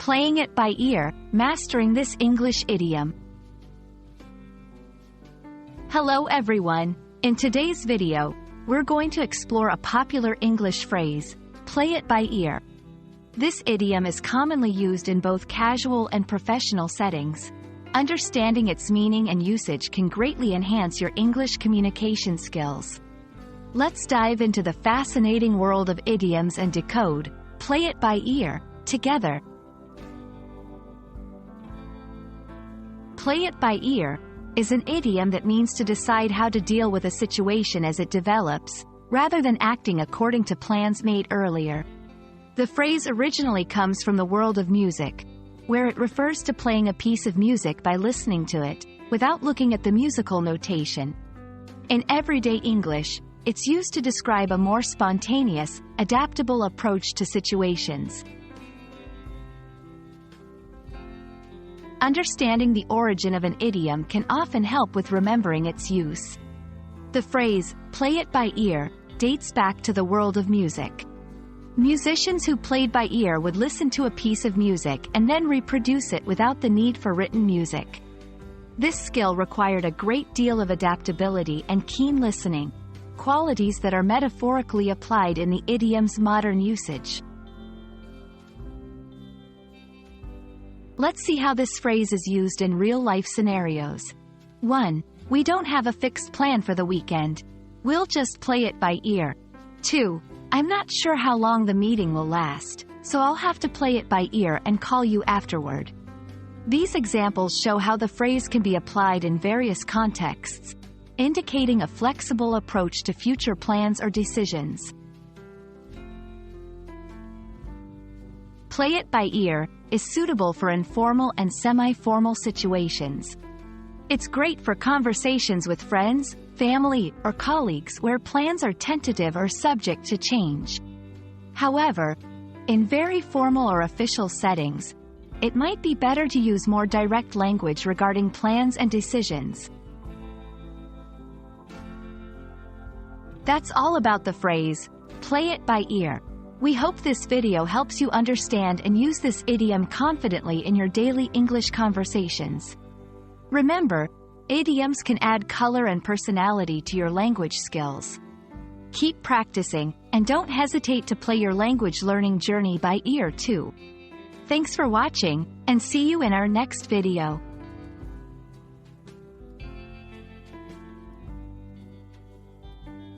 Playing it by ear, mastering this English idiom. Hello everyone. In today's video, we're going to explore a popular English phrase, play it by ear. This idiom is commonly used in both casual and professional settings. Understanding its meaning and usage can greatly enhance your English communication skills. Let's dive into the fascinating world of idioms and decode, play it by ear, together. Play it by ear is an idiom that means to decide how to deal with a situation as it develops, rather than acting according to plans made earlier. The phrase originally comes from the world of music, where it refers to playing a piece of music by listening to it, without looking at the musical notation. In everyday English, it's used to describe a more spontaneous, adaptable approach to situations. Understanding the origin of an idiom can often help with remembering its use. The phrase, play it by ear, dates back to the world of music. Musicians who played by ear would listen to a piece of music and then reproduce it without the need for written music. This skill required a great deal of adaptability and keen listening, qualities that are metaphorically applied in the idiom's modern usage. Let's see how this phrase is used in real-life scenarios. 1. We don't have a fixed plan for the weekend. We'll just play it by ear. 2. I'm not sure how long the meeting will last, so I'll have to play it by ear and call you afterward. These examples show how the phrase can be applied in various contexts, indicating a flexible approach to future plans or decisions. Play it by ear is suitable for informal and semi-formal situations. It's great for conversations with friends, family, or colleagues where plans are tentative or subject to change. However, in very formal or official settings, it might be better to use more direct language regarding plans and decisions. That's all about the phrase, play it by ear. We hope this video helps you understand and use this idiom confidently in your daily English conversations. Remember, idioms can add color and personality to your language skills. Keep practicing, and don't hesitate to play your language learning journey by ear too. Thanks for watching, and see you in our next video.